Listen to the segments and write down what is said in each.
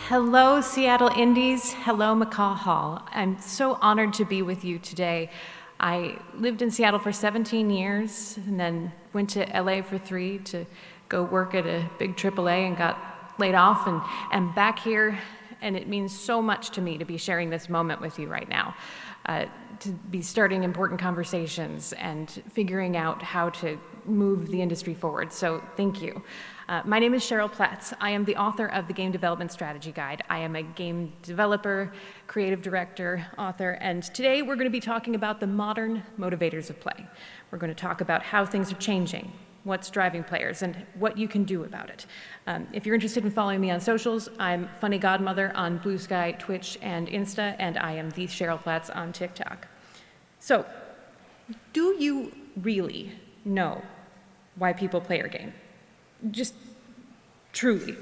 Hello, Seattle Indies. Hello, McCaw Hall. I'm so honored to be with you today. I lived in Seattle for 17 years and then went to LA for 3 to go work at a big AAA and got laid off and am back here, and it means so much to me to be sharing this moment with you right now, to be starting important conversations and figuring out how to move the industry forward, so thank you. My name is Cheryl Platz. I am the author of the Game Development Strategy Guide. I am a game developer, creative director, author, and today we're going to be talking about the modern motivators of play. We're going to talk about how things are changing, what's driving players, and what you can do about it. If you're interested in following me on socials, I'm Funny Godmother on Blue Sky, Twitch, and Insta, and I am the Cheryl Platz on TikTok. So, do you really know why people play your game? Just truly.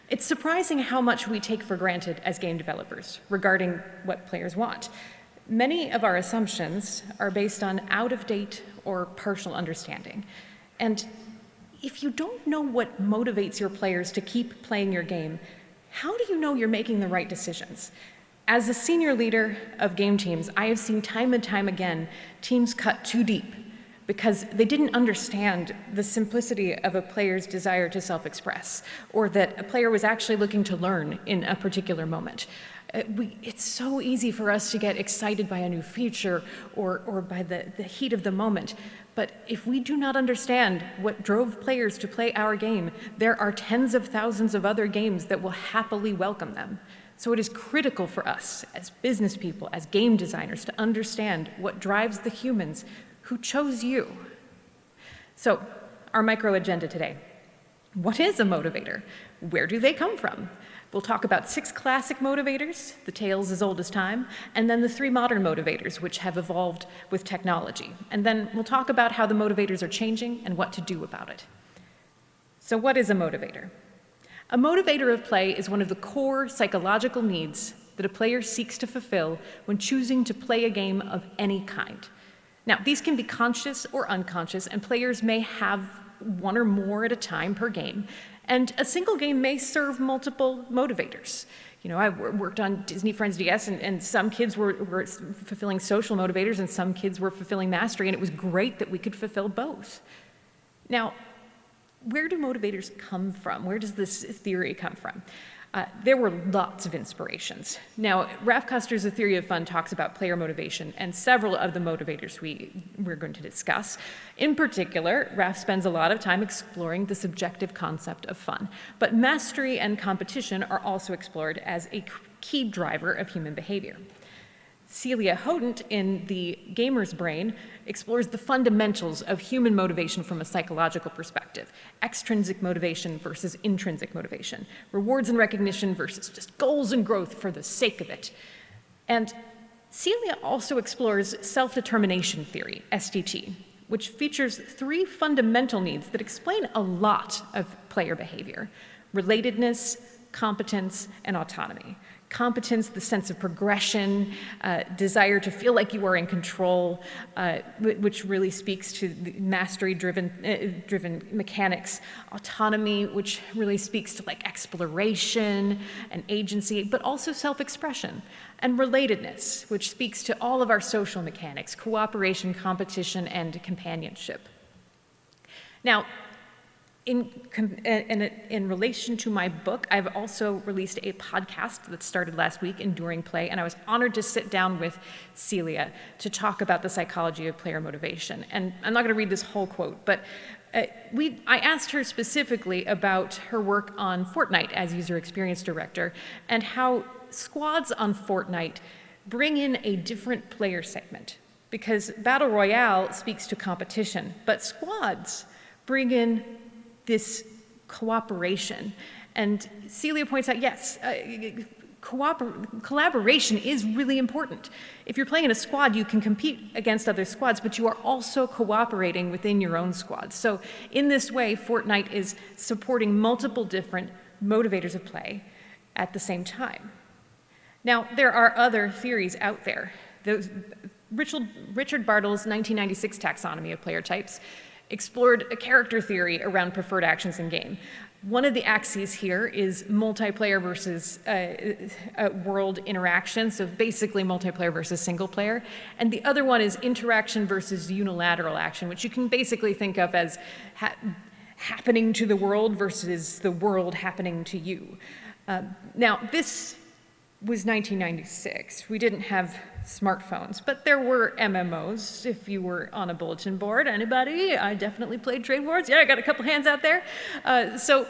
It's surprising how much we take for granted as game developers regarding what players want. Many of our assumptions are based on out-of-date or partial understanding. And if you don't know what motivates your players to keep playing your game, how do you know you're making the right decisions? As a senior leader of game teams, I have seen time and time again teams cut too deep because they didn't understand the simplicity of a player's desire to self-express, or that a player was actually looking to learn in a particular moment. It's so easy for us to get excited by a new feature or by the heat of the moment, but if we do not understand what drove players to play our game, there are tens of thousands of other games that will happily welcome them. So it is critical for us as business people, as game designers, to understand what drives the humans who chose you. So, our micro agenda today. What is a motivator? Where do they come from? We'll talk about 6 classic motivators, the tales as old as time, and then the 3 modern motivators, which have evolved with technology. And then we'll talk about how the motivators are changing and what to do about it. So what is a motivator? A motivator of play is one of the core psychological needs that a player seeks to fulfill when choosing to play a game of any kind. Now, these can be conscious or unconscious, and players may have one or more at a time per game, and a single game may serve multiple motivators. You know, I worked on Disney Friends DS, and some kids were fulfilling social motivators, and some kids were fulfilling mastery, and it was great that we could fulfill both. Now, where do motivators come from? Where does this theory come from? There were lots of inspirations. Now, Ralph Custer's A Theory of Fun talks about player motivation and several of the motivators we're going to discuss. In particular, Ralph spends a lot of time exploring the subjective concept of fun, but mastery and competition are also explored as a key driver of human behavior. Celia Hodent in The Gamer's Brain explores the fundamentals of human motivation from a psychological perspective: extrinsic motivation versus intrinsic motivation, rewards and recognition versus just goals and growth for the sake of it. And Celia also explores self-determination theory, SDT, which features 3 fundamental needs that explain a lot of player behavior: relatedness, competence, and autonomy. Competence, the sense of progression, desire to feel like you are in control, which really speaks to the mastery-driven mechanics. Autonomy, which really speaks to like exploration and agency, but also self-expression. And relatedness, which speaks to all of our social mechanics: cooperation, competition, and companionship. Now, in relation to my book, I've also released a podcast that started last week, Enduring Play, and I was honored to sit down with Celia to talk about the psychology of player motivation. And I'm not going to read this whole quote, but I asked her specifically about her work on Fortnite as user experience director and how squads on Fortnite bring in a different player segment, because Battle Royale speaks to competition, but squads bring in this cooperation. And Celia points out, yes, collaboration is really important. If you're playing in a squad, you can compete against other squads, but you are also cooperating within your own squad. So in this way, Fortnite is supporting multiple different motivators of play at the same time. Now, there are other theories out there. Richard Bartle's 1996 taxonomy of player types explored a character theory around preferred actions in game. One of the axes here is multiplayer versus world interaction, so basically multiplayer versus single player. And the other one is interaction versus unilateral action, which you can basically think of as happening to the world versus the world happening to you. Now, this was 1996. We didn't have smartphones, but there were MMOs if you were on a bulletin board. Anybody? I definitely played Trade Wars. Yeah, I got a couple hands out there. But some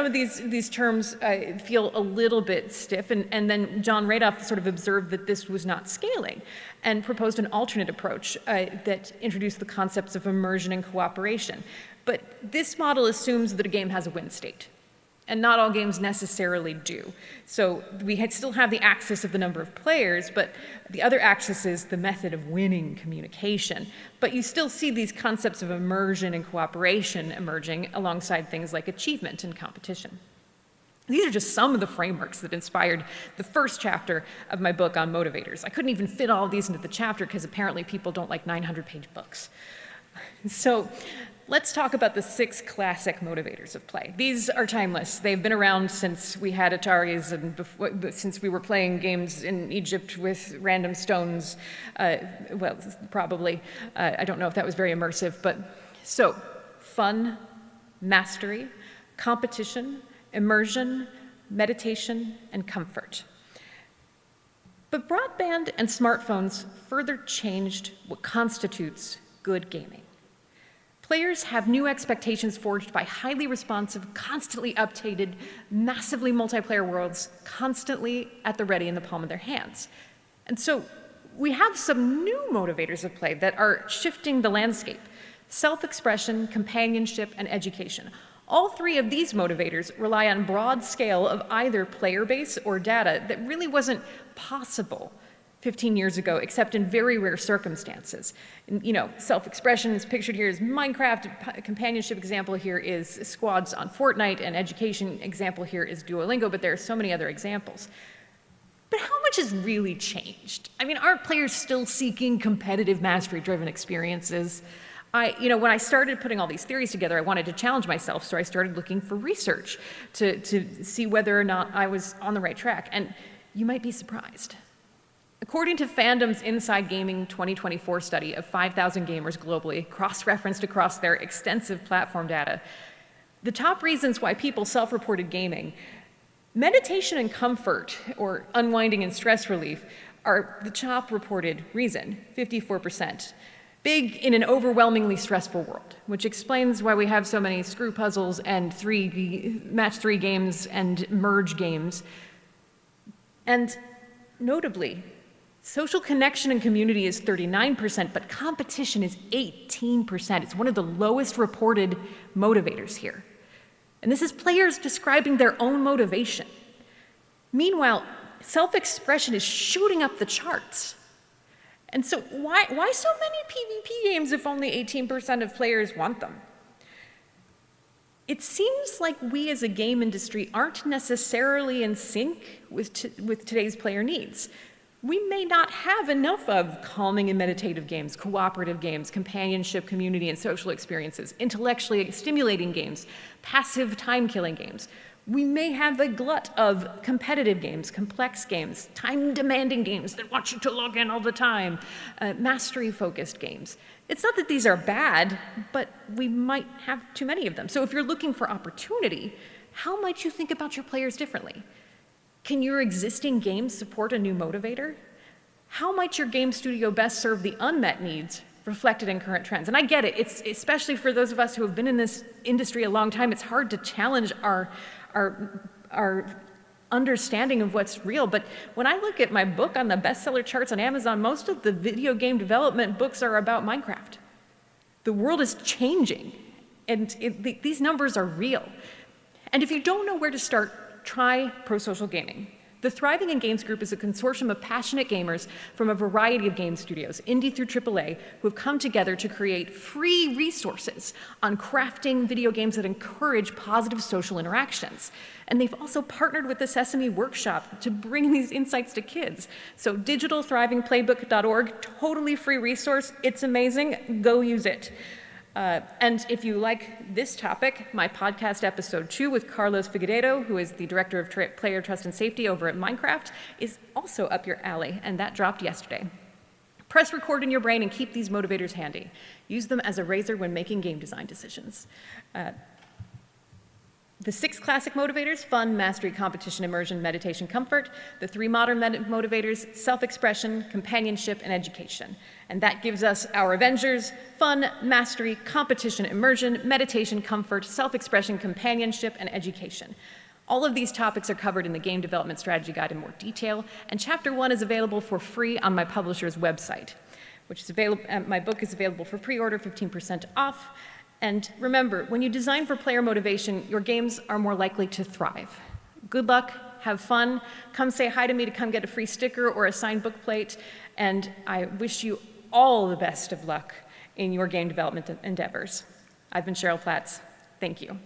of these terms feel a little bit stiff, and then John Radoff sort of observed that this was not scaling and proposed an alternate approach that introduced the concepts of immersion and cooperation. But this model assumes that a game has a win state. And not all games necessarily do. So we still have the axis of the number of players, but the other axis is the method of winning communication. But you still see these concepts of immersion and cooperation emerging alongside things like achievement and competition. These are just some of the frameworks that inspired the first chapter of my book on motivators. I couldn't even fit all of these into the chapter because apparently people don't like 900-page books. So let's talk about the 6 classic motivators of play. These are timeless. They've been around since we had Ataris and since we were playing games in Egypt with random stones. Well, probably. I don't know if that was very immersive, but so fun, mastery, competition, immersion, meditation, and comfort. But broadband and smartphones further changed what constitutes good gaming. Players have new expectations forged by highly responsive, constantly updated, massively multiplayer worlds constantly at the ready in the palm of their hands. And so we have some new motivators of play that are shifting the landscape: self-expression, companionship, and education. All 3 of these motivators rely on broad scale of either player base or data that really wasn't possible 15 years ago, except in very rare circumstances. Self-expression is pictured here as Minecraft, companionship example here is squads on Fortnite, and education example here is Duolingo, but there are so many other examples. But how much has really changed? I mean, aren't players still seeking competitive mastery-driven experiences? When I started putting all these theories together, I wanted to challenge myself, so I started looking for research to see whether or not I was on the right track, and you might be surprised. According to Fandom's Inside Gaming 2024 study of 5,000 gamers globally, cross-referenced across their extensive platform data, the top reasons why people self-reported gaming, meditation and comfort, or unwinding and stress relief, are the top reported reason, 54%. Big in an overwhelmingly stressful world, which explains why we have so many screw puzzles and match 3 games and merge games. And notably, social connection and community is 39%, but competition is 18%. It's one of the lowest reported motivators here. And this is players describing their own motivation. Meanwhile, self-expression is shooting up the charts. And so why so many PvP games if only 18% of players want them? It seems like we as a game industry aren't necessarily in sync with today's player needs. We may not have enough of calming and meditative games, cooperative games, companionship, community, and social experiences, intellectually stimulating games, passive time-killing games. We may have a glut of competitive games, complex games, time-demanding games that want you to log in all the time, mastery-focused games. It's not that these are bad, but we might have too many of them. So if you're looking for opportunity, how might you think about your players differently? Can your existing games support a new motivator? How might your game studio best serve the unmet needs reflected in current trends? And I get it, it's especially for those of us who have been in this industry a long time, it's hard to challenge our understanding of what's real. But when I look at my book on the bestseller charts on Amazon, most of the video game development books are about Minecraft. The world is changing, and these numbers are real. And if you don't know where to start, try Pro-Social Gaming. The Thriving in Games Group is a consortium of passionate gamers from a variety of game studios, indie through AAA, who have come together to create free resources on crafting video games that encourage positive social interactions. And they've also partnered with the Sesame Workshop to bring these insights to kids. So digitalthrivingplaybook.org, totally free resource. It's amazing. Go use it. And if you like this topic, my podcast episode 2 with Carlos Figueiredo, who is the Director of Player Trust and Safety over at Minecraft, is also up your alley, and that dropped yesterday. Press record in your brain and keep these motivators handy. Use them as a razor when making game design decisions. The 6 classic motivators: fun, mastery, competition, immersion, meditation, comfort. The 3 modern motivators: self-expression, companionship, and education. And that gives us our Avengers: fun, mastery, competition, immersion, meditation, comfort, self-expression, companionship, and education. All of these topics are covered in the Game Development Strategy Guide in more detail, and Chapter 1 is available for free on my publisher's website, which is available. My book is available for pre-order, 15% off. And remember, when you design for player motivation, your games are more likely to thrive. Good luck, have fun, come say hi to me to come get a free sticker or a signed book plate, and I wish you all the best of luck in your game development endeavors. I've been Cheryl Platz. Thank you.